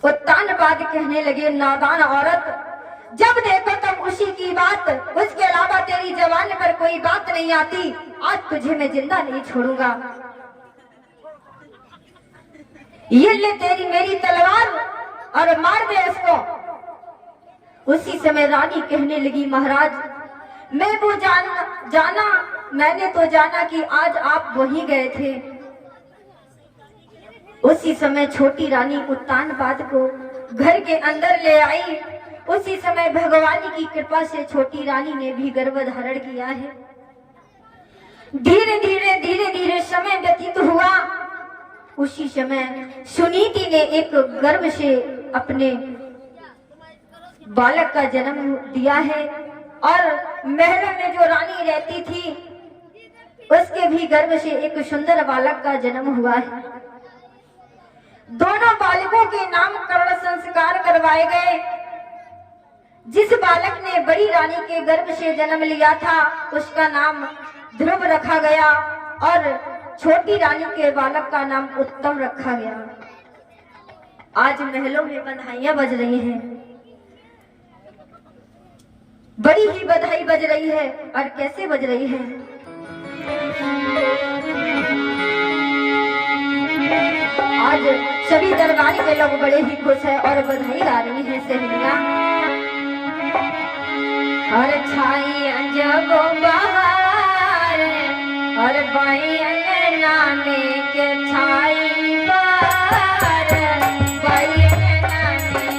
उत्तानपाद कहने लगे, नादान औरत, जब देखो तब उसी की बात, उसके अलावा तेरी जबान पर कोई बात नहीं आती। आज तुझे मैं जिंदा नहीं छोड़ूंगा। ये ले तेरी मेरी तलवार और मार दे इसको। उसी समय रानी कहने लगी, महाराज मैं वो जाना मैंने तो जाना कि आज आप वहीं गए थे। उसी समय छोटी रानी उत्तानपाद को घर के अंदर ले आई। उसी समय भगवान की कृपा से छोटी रानी ने भी गर्भ धारण किया है। धीरे धीरे समय व्यतीत हुआ। उसी समय सुनीति ने एक गर्भ से अपने बालक का जन्म दिया है और महल में जो रानी रहती थी उसके भी गर्भ से एक सुंदर बालक का जन्म हुआ है। दोनों बालकों के नामकरण संस्कार करवाए गए। जिस बालक ने बड़ी रानी के गर्भ से जन्म लिया था उसका नाम ध्रुव रखा गया और छोटी रानी के बालक का नाम उत्तम रखा गया। आज महलों में बधाइयां बज रही हैं, बड़ी ही बधाई बज रही है। और कैसे बज रही है? आज सभी दरबारी के लोग बड़े ही खुश हैं और बधाई गा रही हैं सहेलियां। और छाई अंजबो बहार और बाई अंगना में के छाई बहार, बाई अंगना में।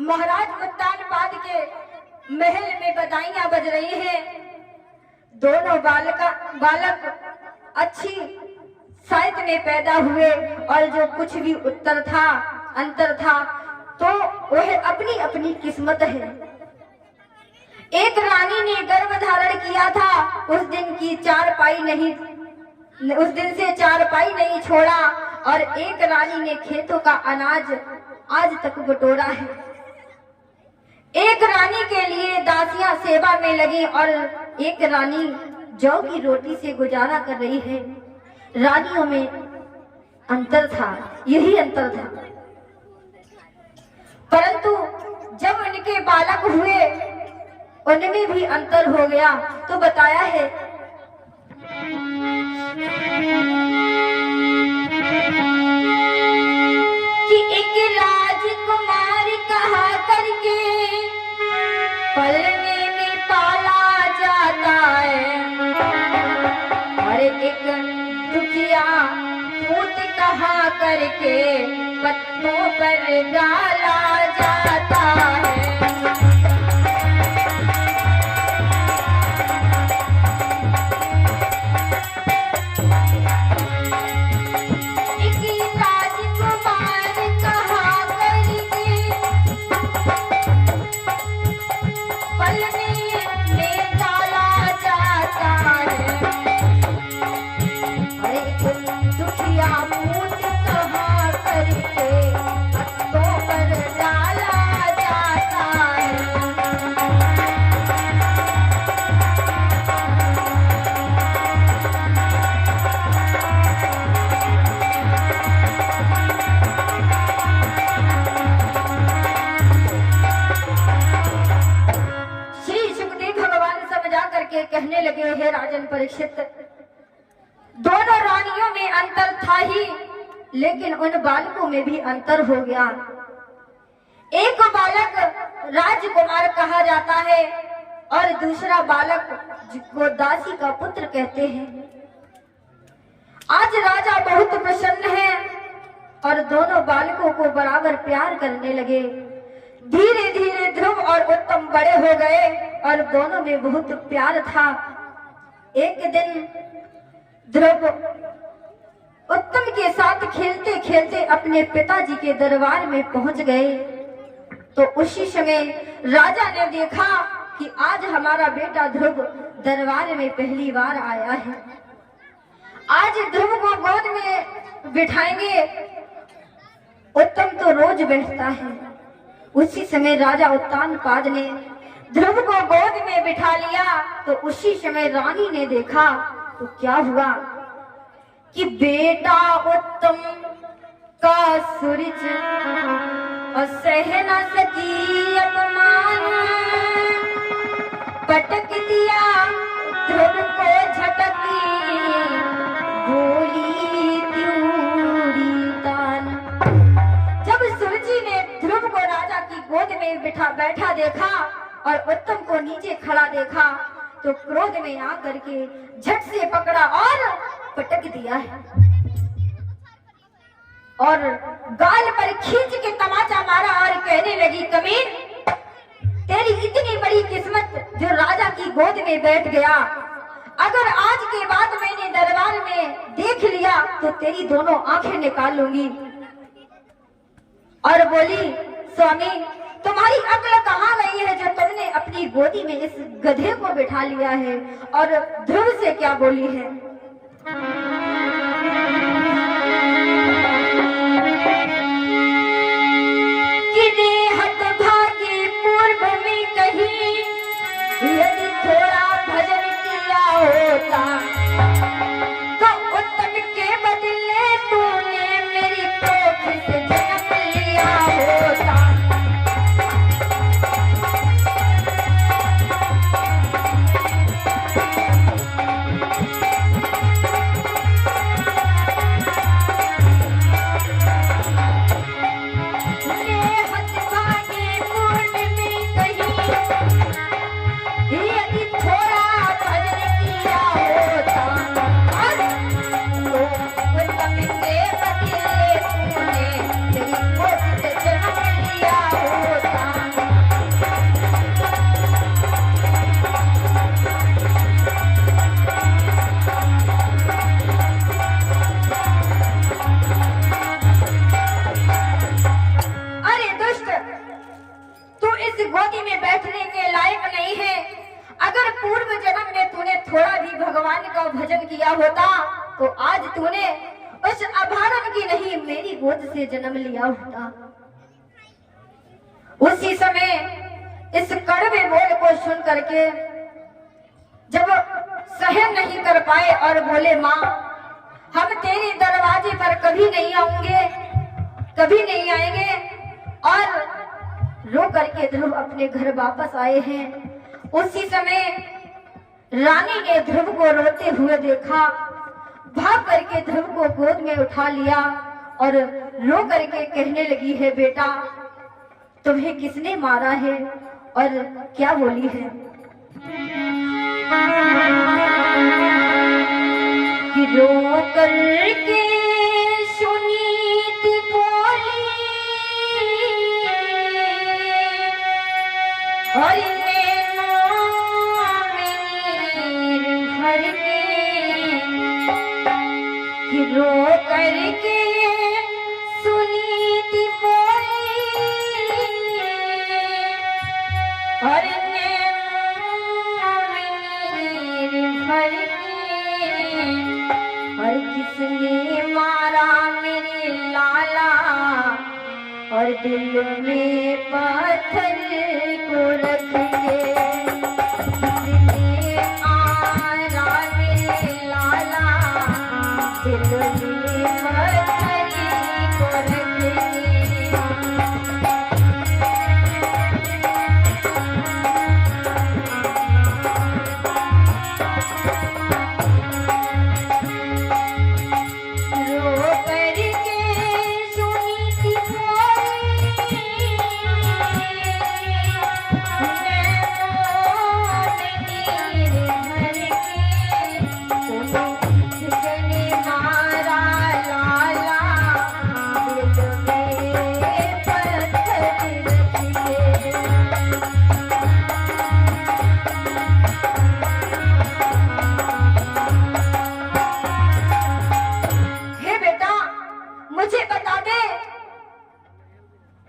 महाराज उत्तानपाद के महल में बधाइयां बज रही हैं। दोनों बालक अच्छी साहित्य में पैदा हुए और जो कुछ भी अंतर था तो वह अपनी अपनी किस्मत है। एक रानी ने गर्भ धारण किया था, उस दिन से चारपाई नहीं छोड़ा और एक रानी ने खेतों का अनाज आज तक बटोरा है। एक रानी के लिए दासियां सेवा में लगी और एक रानी जौ की रोटी से गुजारा कर रही है। रानियों में अंतर था, यही अंतर था। परंतु जब उनके बालक हुए उनमें भी अंतर हो गया। तो बताया है कि एक राजकुमार कहा करके पलने में पाला जाता है और एक दुखिया पूत कहा करके पत्तों पर डाला जाता है। डाला जा राजन परीक्षित, दोनों रानियों में अंतर था ही, लेकिन उन बालकों में भी अंतर हो गया। एक बालक राजकुमार कहा जाता है और दूसरा बालक जिसको दासी का पुत्र कहते हैं। आज राजा बहुत प्रसन्न है और दोनों बालकों को बराबर प्यार करने लगे। धीरे धीरे ध्रुव और उत्तम बड़े हो गए और दोनों में बहुत प्यार था। एक दिन ध्रुव उत्तम के साथ खेलते खेलते अपने पिताजी के दरबार में पहुंच गए। तो उसी समय राजा ने देखा कि आज हमारा बेटा ध्रुव दरबार में पहली बार आया है, आज ध्रुव को गोद में बिठाएंगे। उत्तम तो रोज बैठता है। उसी समय राजा उत्तानपाद ने ध्रुव को गोद में बिठा लिया। तो उसी समय रानी ने देखा तो क्या हुआ कि बेटा उत्तम का सूरज और सह न सकी अपमान, पटक दिया ध्रुव को झटकी, बोली त्यूरी तान। जब सूरजी ने ध्रुव को राजा की गोद में बैठा देखा और उत्तम को नीचे खड़ा देखा तो क्रोध में आकर के झट से पकड़ा और पटक दिया है और गाल पर खींच के तमाचा मारा और कहने लगी, कमीन, तेरी इतनी बड़ी किस्मत जो राजा की गोद में बैठ गया। अगर आज के बाद मैंने दरबार में देख लिया तो तेरी दोनों आंखें निकाल लूंगी। और बोली, स्वामी, तुम्हारी अक्ल कहाँ गई है जो तुमने अपनी गोदी में इस गधे को बिठा लिया है और ध्रुव से क्या बोली है। यदि थोड़ा भजन किया होता तो उत्तम के बदले तूने मेरी कोख से जन्म लिया होता। भजन किया होता तो आज तूने उस अभागन की नहीं मेरी गोद से जन्म लिया होता। उसी समय इस कड़वे बोल को सुन करके जब सहन नहीं कर पाए और बोले, माँ, हम तेरे दरवाजे पर कभी नहीं आएंगे, कभी नहीं आएंगे। और रो करके ध्रुव अपने घर वापस आए हैं। उसी समय रानी ने ध्रुव को रोते हुए देखा, भाग करके ध्रुव को गोद में उठा लिया और रो करके कहने लगी है, बेटा, तुम्हें किसने मारा है और क्या बोली है कि रो करके सुनी थी बोली और रो करके सुनी थी बोली और भर के और किसने मारा मेरे लाला और दिल में पत्थर को रख के, किसने मारा मेरे लाला दिल में पत्थर को रख के।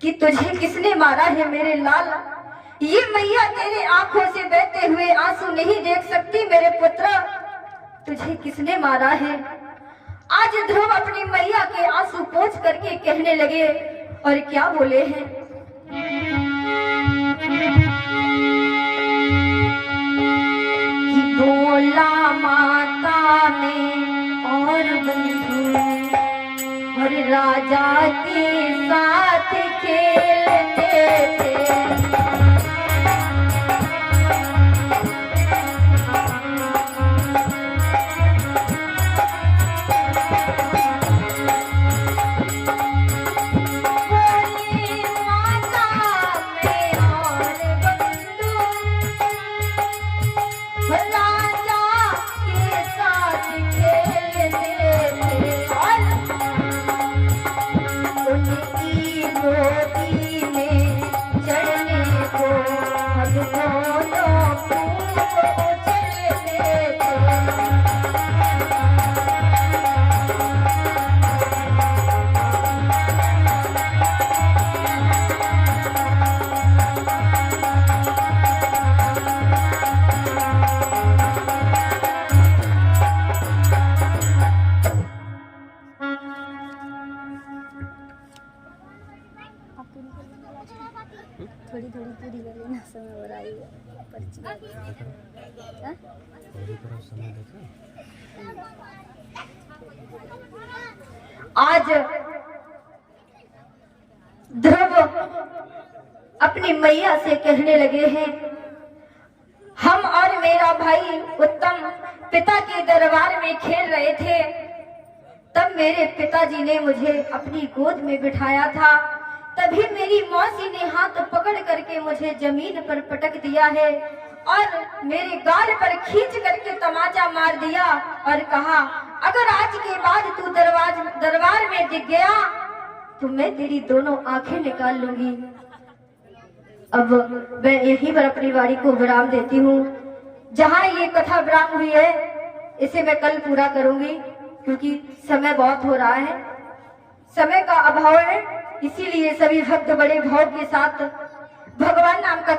कि तुझे किसने मारा है मेरे लाल। ये मैया तेरे आंखों से बहते हुए आंसू नहीं देख सकती मेरे पुत्र, तुझे किसने मारा है। आज ध्रुव अपनी मैया के आंसू पोंछ करके कहने लगे, और क्या बोले हैं। कि बोला माता में और बंधु और राजा के साथ खेलते थे। थोड़ी थोड़ी पूरी कर लेना, समय हो रहा है पर्ची। आज ध्रुव अपनी मैया से कहने लगे हैं, हम और मेरा भाई उत्तम पिता के दरबार में खेल रहे थे, तब मेरे पिताजी ने मुझे अपनी गोद में बिठाया था। तभी मेरी मौसी ने हाथ पकड़ करके मुझे जमीन पर पटक दिया है और मेरे गाल पर खींच करके तमाचा मार दिया और कहा, अगर आज के बाद तू दरबार में दिख गया तो मैं तेरी दोनों आंखें निकाल लूंगी। अब मैं यहीं पर अपनी वाणी को विराम देती हूँ। जहाँ ये कथा विराम हुई है इसे मैं कल पूरा करूंगी, क्योंकि समय बहुत हो रहा है, समय का अभाव है। इसीलिए सभी भक्त बड़े भाव के साथ भगवान नाम का